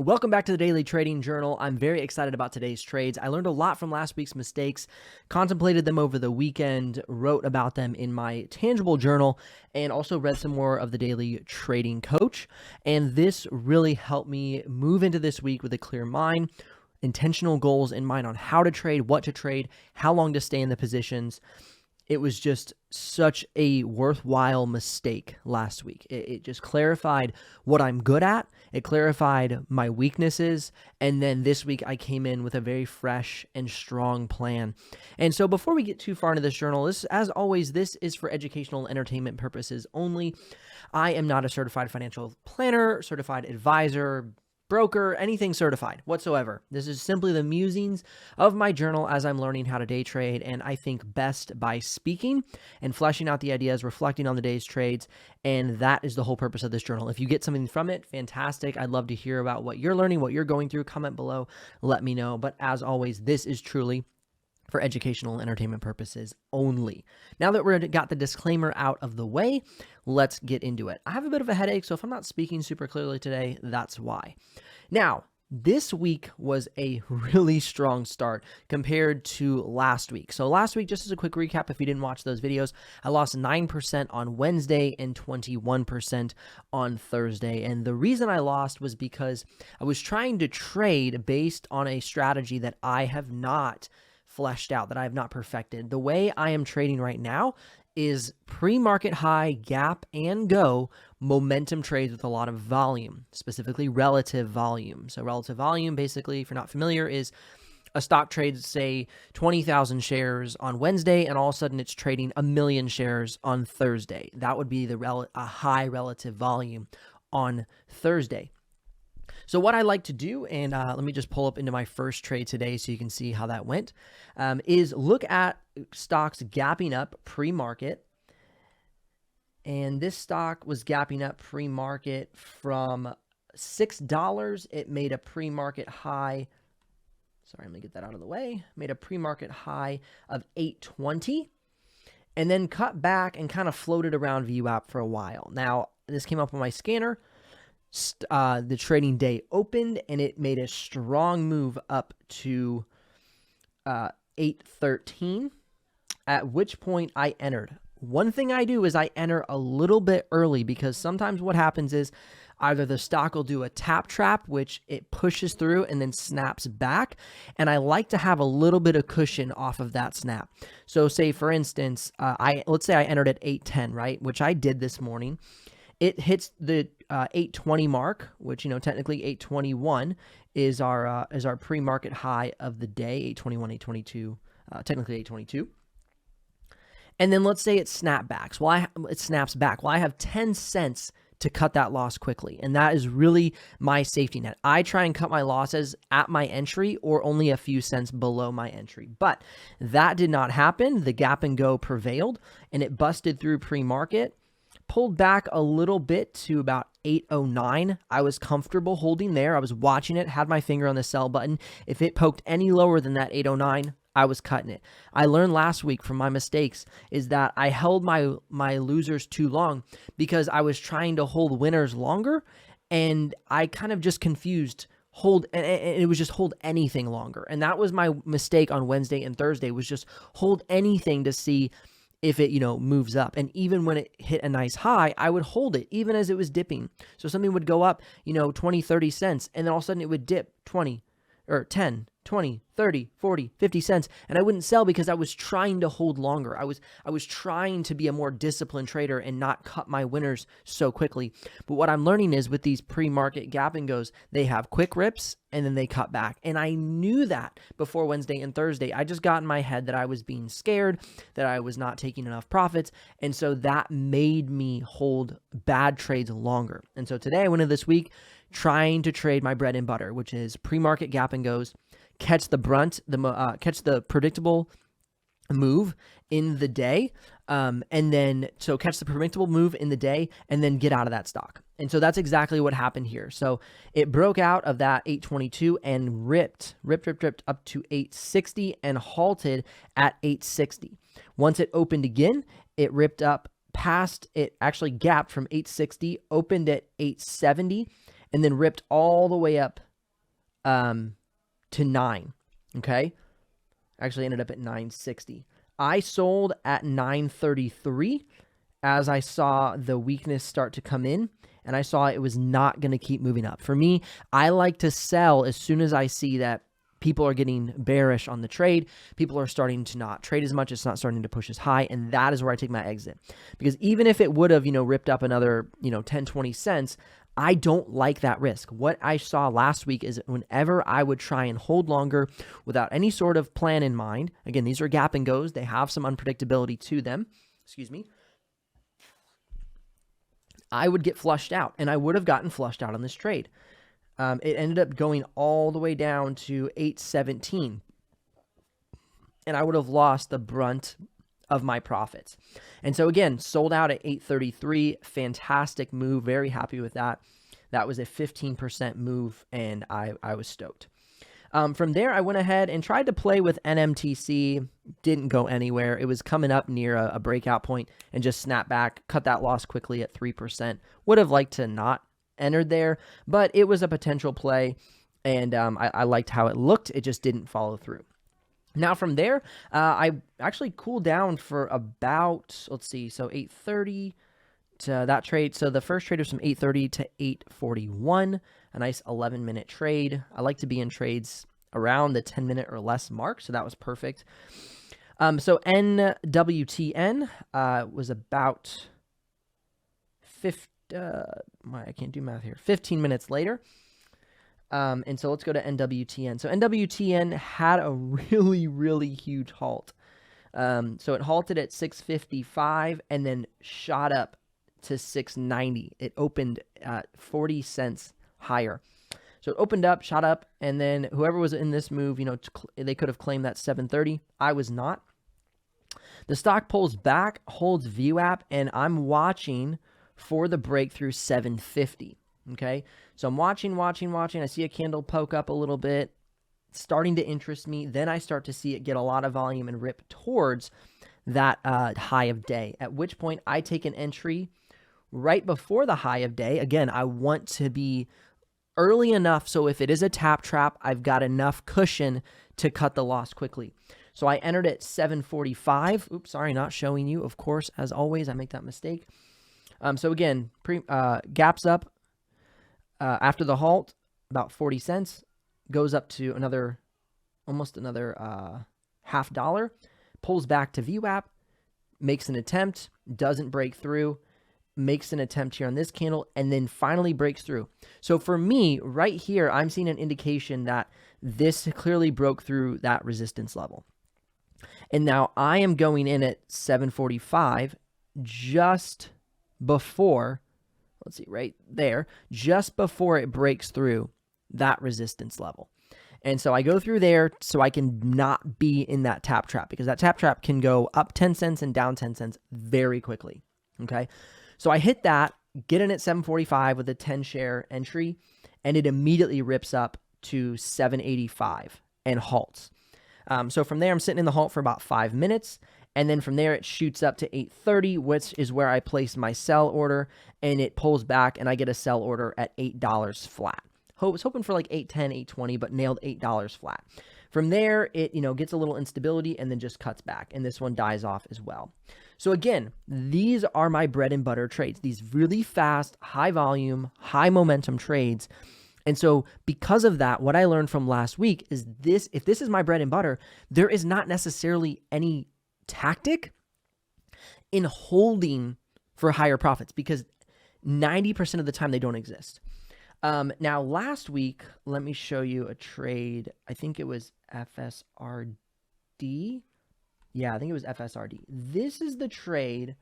Welcome back to the Daily Trading Journal. I'm very excited about today's trades. I learned a lot from last week's mistakes, contemplated them over the weekend, wrote about them in my tangible journal, and also read some more of the Daily Trading Coach. And this really helped me move into this week with a clear mind, intentional goals in mind on how to trade, what to trade, how long to stay in the positions. It was just such a worthwhile mistake last week. It just clarified what I'm good at. It clarified my weaknesses. And then this week I came in with a very fresh and strong plan. And so before we get too far into this journal, as always, this is for educational and entertainment purposes only. I am not a certified financial planner, certified advisor, broker, anything certified whatsoever. This is simply the musings of my journal as I'm learning how to day trade, and I think best by speaking and fleshing out the ideas, reflecting on the day's trades, and that is the whole purpose of this journal. If you get something from it, fantastic. I'd love to hear about what you're learning, what you're going through. Comment below, let me know. But as always, this is truly for educational and entertainment purposes only. Now that we've got the disclaimer out of the way, let's get into it. I have a bit of a headache, so if I'm not speaking super clearly today, that's why. Now, this week was a really strong start compared to last week. So last week, just as a quick recap, if you didn't watch those videos, I lost 9% on Wednesday and 21% on Thursday. And the reason I lost was because I was trying to trade based on a strategy that I have not fleshed out, that I have not perfected. The way I am trading right now is pre-market high, gap, and go momentum trades with a lot of volume, specifically relative volume. So relative volume, basically, if you're not familiar, is a stock trades, say, 20,000 shares on Wednesday, and all of a sudden it's trading 1 million shares on Thursday. That would be a high relative volume on Thursday. So what I like to do, and let me just pull up into my first trade today so you can see how that went, is look at stocks gapping up pre-market. And this stock was gapping up pre-market from $6. It made a pre-market high. Sorry, let me get that out of the way. Made a pre-market high of $8.20 and then cut back and kind of floated around VWAP for a while. Now, this came up on my scanner. The trading day opened and it made a strong move up to 8.13, at which point I entered. One thing I do is I enter a little bit early because sometimes what happens is either the stock will do a tap trap, which it pushes through and then snaps back, and I like to have a little bit of cushion off of that snap. So say, for instance, let's say I entered at 8.10, right, which I did this morning. It hits the 8.20 mark, which, technically 8.21 is our pre-market high of the day, 8.21, 8.22, technically 8.22. And then let's say it snaps back. Well, I have 10 cents to cut that loss quickly, and that is really my safety net. I try and cut my losses at my entry or only a few cents below my entry, but that did not happen. The gap and go prevailed, and it busted through pre-market. Pulled back a little bit to about 8.09. I was comfortable holding there. I was watching it, had my finger on the sell button. If it poked any lower than that 8.09, I was cutting it. I learned last week from my mistakes is that I held my losers too long because I was trying to hold winners longer, and I kind of just confused hold, and it was just hold anything longer. And that was my mistake on Wednesday and Thursday, was just hold anything to see if it, moves up. And even when it hit a nice high, I would hold it even as it was dipping. So something would go up, 20, 30 cents, and then all of a sudden it would dip 20 or 10, 20, 30, 40, 50 cents. And I wouldn't sell because I was trying to hold longer. I was trying to be a more disciplined trader and not cut my winners so quickly. But what I'm learning is with these pre-market gap and goes, they have quick rips and then they cut back. And I knew that before Wednesday and Thursday. I just got in my head that I was being scared, that I was not taking enough profits. And so that made me hold bad trades longer. And so today I went into this week trying to trade my bread and butter, which is pre-market gap and goes, catch the catch the predictable move in the day, and then catch the predictable move in the day and then get out of that stock. And so that's exactly what happened here. So it broke out of that 8.22 and ripped up to 8.60 and halted at 8.60. Once it opened again, it ripped up past, it actually gapped from 8.60, opened at 8.70, and then ripped all the way up to 9. Okay. Actually ended up at 960. I sold at 933 as I saw the weakness start to come in, and I saw it was not going to keep moving up. For me, I like to sell as soon as I see that people are getting bearish on the trade. People are starting to not trade as much. It's not starting to push as high, and that is where I take my exit. Because even if it would have, ripped up another, 10, 20 cents, I don't like that risk. What I saw last week is whenever I would try and hold longer without any sort of plan in mind, again, these are gap and goes. They have some unpredictability to them. Excuse me. I would get flushed out, and I would have gotten flushed out on this trade. It ended up going all the way down to 817, and I would have lost the brunt of my profits. And so again, sold out at 833, fantastic move, very happy with that. That was a 15% move, and I was stoked. From there, I went ahead and tried to play with NMTC, didn't go anywhere. It was coming up near a breakout point and just snapped back, cut that loss quickly at 3%. Would have liked to not entered there, but it was a potential play, and I liked how it looked. It just didn't follow through. Now from there, I actually cooled down for about, let's see, so 8:30 to that trade. So the first trade was from 8:30 to 8:41, a nice 11-minute trade. I like to be in trades around the 10-minute or less mark, so that was perfect. So NWTN was about 15 minutes later. And so let's go to NWTN. So NWTN had a really, really huge halt. So it halted at 655 and then shot up to 690. It opened 40 cents higher. So it opened up, shot up, and then whoever was in this move, they could have claimed that 730. I was not. The stock pulls back, holds VWAP, and I'm watching for the breakthrough 750. Okay, so I'm watching. I see a candle poke up a little bit, starting to interest me. Then I start to see it get a lot of volume and rip towards that high of day, at which point I take an entry right before the high of day. Again, I want to be early enough so if it is a tap trap, I've got enough cushion to cut the loss quickly. So I entered at 745. Oops, sorry, not showing you. Of course, as always, I make that mistake. So again, gaps up after the halt, about 40 cents, goes up to almost another $0.50, pulls back to VWAP, makes an attempt, doesn't break through, makes an attempt here on this candle, and then finally breaks through. So for me, right here, I'm seeing an indication that this clearly broke through that resistance level. And now I am going in at 745 just before, let's see, right there, just before it breaks through that resistance level. And so I go through there so I can not be in that tap trap, because that tap trap can go up 10 cents and down 10 cents very quickly. Okay. So I hit that, get in at 745 with a 10 share entry, and it immediately rips up to 785 and halts. So from there, I'm sitting in the halt for about 5 minutes. And then from there, it shoots up to 830, which is where I place my sell order, and it pulls back, and I get a sell order at $8 flat. I was hoping for like $8.10, $8.20, but nailed $8 flat. From there, it gets a little instability and then just cuts back, and this one dies off as well. So again, these are my bread and butter trades. These really fast, high volume, high momentum trades. And so because of that, what I learned from last week is this: if this is my bread and butter, there is not necessarily any tactic in holding for higher profits, because 90% of the time they don't exist. Now last week, let me show you a trade. I think it was FSRD. Yeah, I think it was FSRD. This is the trade.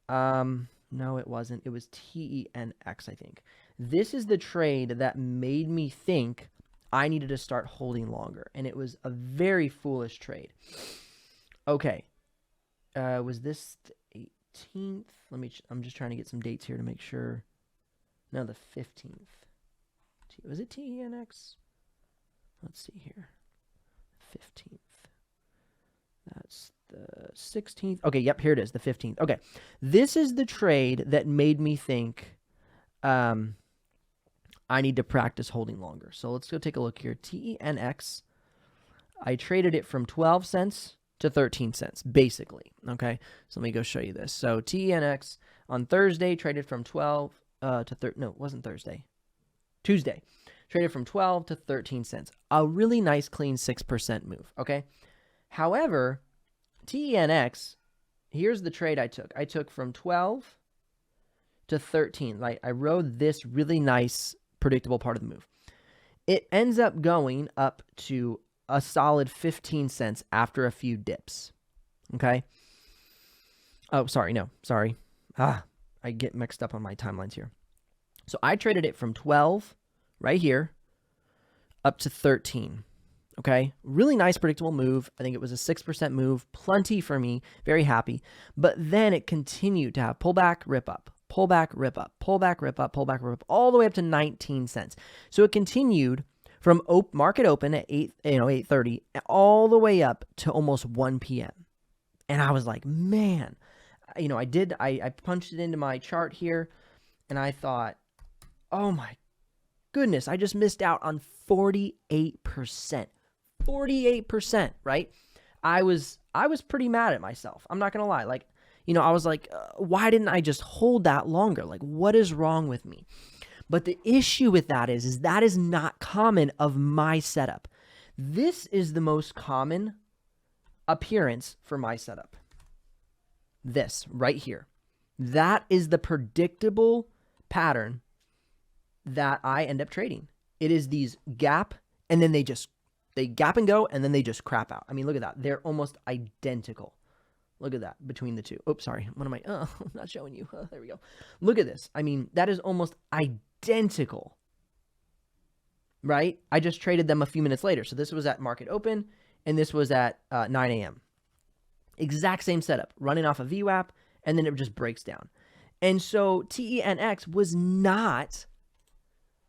No, it wasn't. It was TENX, I think. This is the trade that made me think I needed to start holding longer, and it was a very foolish trade. Okay. Was this the 18th? I'm just trying to get some dates here to make sure. No, the 15th. Was it TENX? Let's see here. 15th. That's the 16th. Okay, yep, here it is, the 15th. Okay. This is the trade that made me think I need to practice holding longer. So let's go take a look here. TENX, I traded it from 12 cents to 13 cents, basically. Okay, so let me go show you this. So TENX on Thursday traded from 12 no, it wasn't Thursday. Tuesday. Traded from 12 to 13 cents. A really nice, clean 6% move, okay? However, TENX, here's the trade I took. I took from 12 to 13. Like, I rode this really nice, predictable part of the move. It ends up going up to a solid 15 cents after a few dips, okay? Oh, sorry, no, sorry. I get mixed up on my timelines here. So I traded it from 12 right here up to 13. Okay, really nice, predictable move. I think it was a 6% move, plenty for me, very happy. But then it continued to have pullback, rip up, pullback, rip up, pullback, rip up, pullback, rip up, all the way up to 19 cents. So it continued from market open at 8:30 all the way up to almost 1 p.m. And I was like, man, I punched it into my chart here, and I thought, oh my goodness, I just missed out on 48%. 48%, right? I was pretty mad at myself. I'm not going to lie. Like, I was like, why didn't I just hold that longer? Like, what is wrong with me? But the issue with that is that is not common of my setup. This is the most common appearance for my setup. This right here. That is the predictable pattern that I end up trading. It is these gap, and then they gap and go, and then they just crap out. I mean, look at that. They're almost identical. Look at that between the two. Oops, sorry. What am I? Oh, I'm not showing you. Oh, there we go. Look at this. I mean, that is almost identical, right? I just traded them a few minutes later. So this was at market open, and this was at 9 a.m. Exact same setup, running off a VWAP, and then it just breaks down. And so TENX was not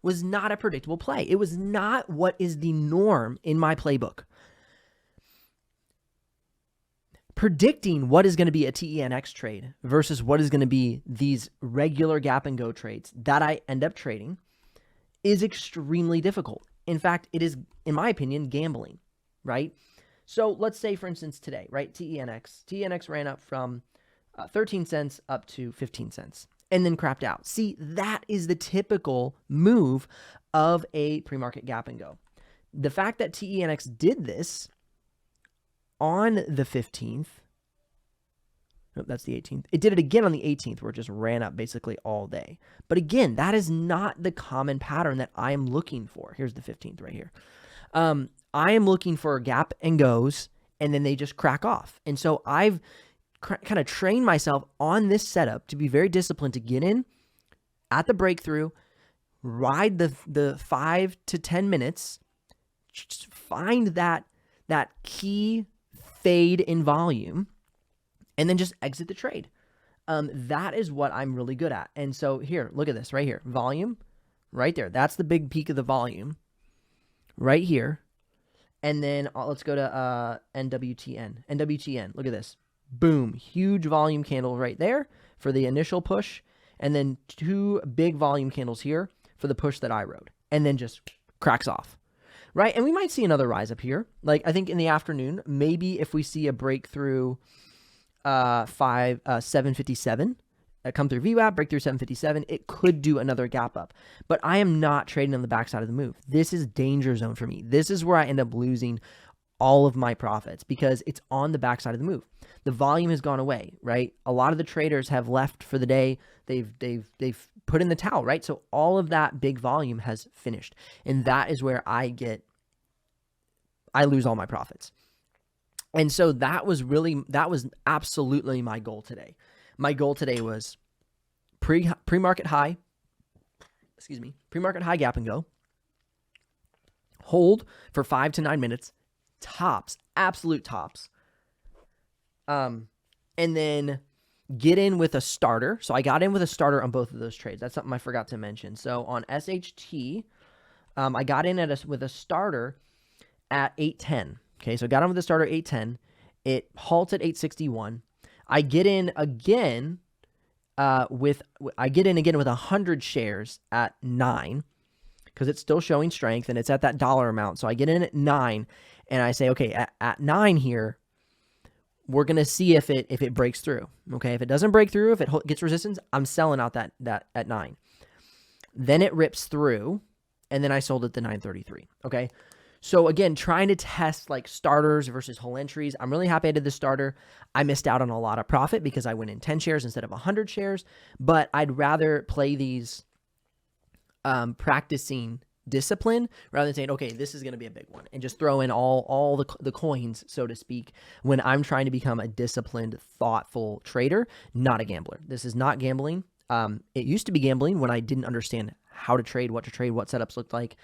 a predictable play. It was not what is the norm in my playbook. Predicting what is going to be a TENX trade versus what is going to be these regular gap and go trades that I end up trading is extremely difficult. In fact, it is, in my opinion, gambling, right? So let's say, for instance, today, right, TENX ran up from 13 cents up to 15 cents and then crapped out. See, that is the typical move of a pre-market gap and go. The fact that TENX did this on the 15th, nope, that's the 18th. It did it again on the 18th where it just ran up basically all day. But again, that is not the common pattern that I am looking for. Here's the 15th right here. I am looking for a gap and goes, and then they just crack off. And so I've kind of trained myself on this setup to be very disciplined to get in at the breakthrough, ride the 5 to 10 minutes, just find that key fade in volume, and then just exit the trade. That is what I'm really good at. And so here, look at this right here. Volume, right there. That's the big peak of the volume right here. And then let's go to NWTN. NWTN, look at this. Boom, huge volume candle right there for the initial push. And then 2 big volume candles here for the push that I rode. And then just cracks off. Right? And we might see another rise up here. Like, I think in the afternoon, maybe if we see a breakthrough 757 come through VWAP, breakthrough 757, it could do another gap up. But I am not trading on the backside of the move. This is danger zone for me. This is where I end up losing all of my profits because it's on the backside of the move. The volume has gone away, right? A lot of the traders have left for the day. They've put in the towel, right? So all of that big volume has finished. And that is where I lose all my profits. And so that was absolutely my goal today. My goal today was pre-market high, pre-market high gap and go, hold for 5 to 9 minutes, tops, absolute tops, and then get in with a starter. So I got in with a starter on both of those trades. That's something I forgot to mention. So on SHT, I got in with a starter at 810. Okay, so I got in with a starter at 810. It halted 861. I get in again with 100 shares at 9. because it's still showing strength and it's at that dollar amount. So I get in at 9 and I say, okay, at 9 here, we're going to see if it breaks through. Okay. If it doesn't break through, if it gets resistance, I'm selling out that at 9. Then it rips through and then I sold it to 933. Okay. So again, trying to test like starters versus whole entries. I'm really happy I did the starter. I missed out on a lot of profit because I went in 10 shares instead of 100 shares, but I'd rather play these practicing discipline rather than saying, okay, this is going to be a big one, and just throw in all the coins, so to speak, when I'm trying to become a disciplined, thoughtful trader, not a gambler. This is not gambling. It used to be gambling when I didn't understand how to trade, what setups looked like,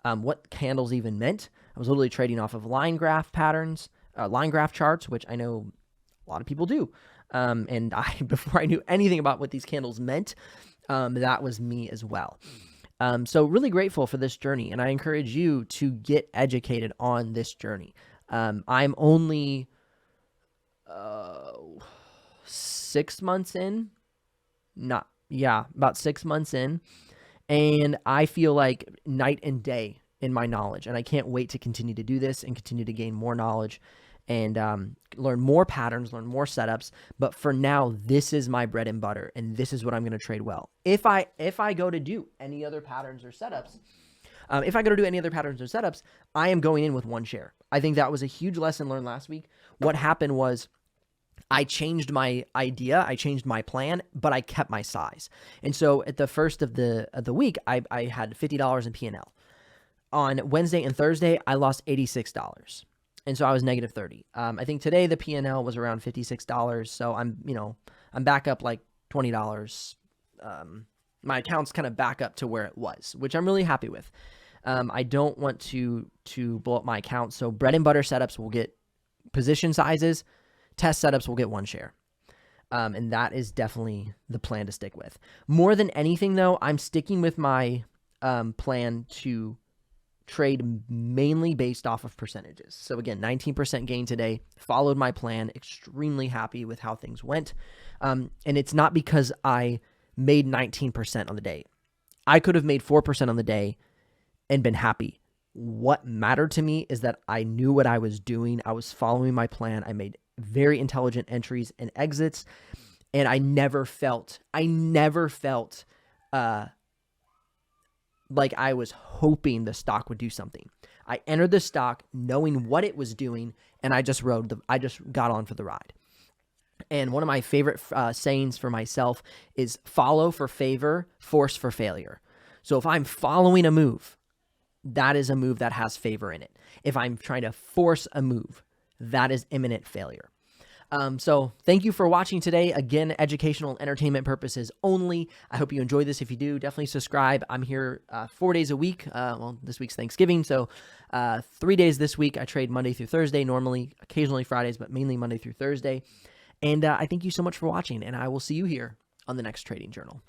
what candles even meant. I was literally trading off of line graph patterns, line graph charts, which I know a lot of people do. And before I knew anything about what these candles meant, that was me as well. So really grateful for this journey, and I encourage you to get educated on this journey. I'm only 6 months in, about 6 months in, and I feel like night and day in my knowledge, and I can't wait to continue to do this and continue to gain more knowledge and learn more patterns, learn more setups. But for now, this is my bread and butter, and this is what I'm going to trade well. If I go to do any other patterns or setups, I am going in with 1 share. I think that was a huge lesson learned last week. What happened was I changed my idea, I changed my plan, but I kept my size. And so at the first of the week, I had $50 in P&L. On Wednesday and Thursday, I lost $86. And so I was negative 30. I think today the P&L was around $56. So I'm back up like $20. My account's kind of back up to where it was, which I'm really happy with. I don't want to blow up my account. So bread and butter setups will get position sizes. Test setups will get 1 share. And that is definitely the plan to stick with. More than anything, though, I'm sticking with my plan to trade mainly based off of percentages. So again, 19% gain today, followed my plan, extremely happy with how things went. And it's not because I made 19% on the day. I could have made 4% on the day and been happy. What mattered to me is that I knew what I was doing. I was following my plan. I made very intelligent entries and exits, and I never felt like I was hoping the stock would do something. I entered the stock knowing what it was doing, and I just got on for the ride. And one of my favorite sayings for myself is follow for favor, force for failure. So if I'm following a move, that is a move that has favor in it. If I'm trying to force a move, that is imminent failure. So thank you for watching today. Again, educational and entertainment purposes only. I hope you enjoyed this. If you do, definitely subscribe. I'm here 4 days a week. Well, this week's Thanksgiving, so 3 days this week. I trade Monday through Thursday, normally, occasionally Fridays, but mainly Monday through Thursday. And I thank you so much for watching, and I will see you here on the next Trading Journal.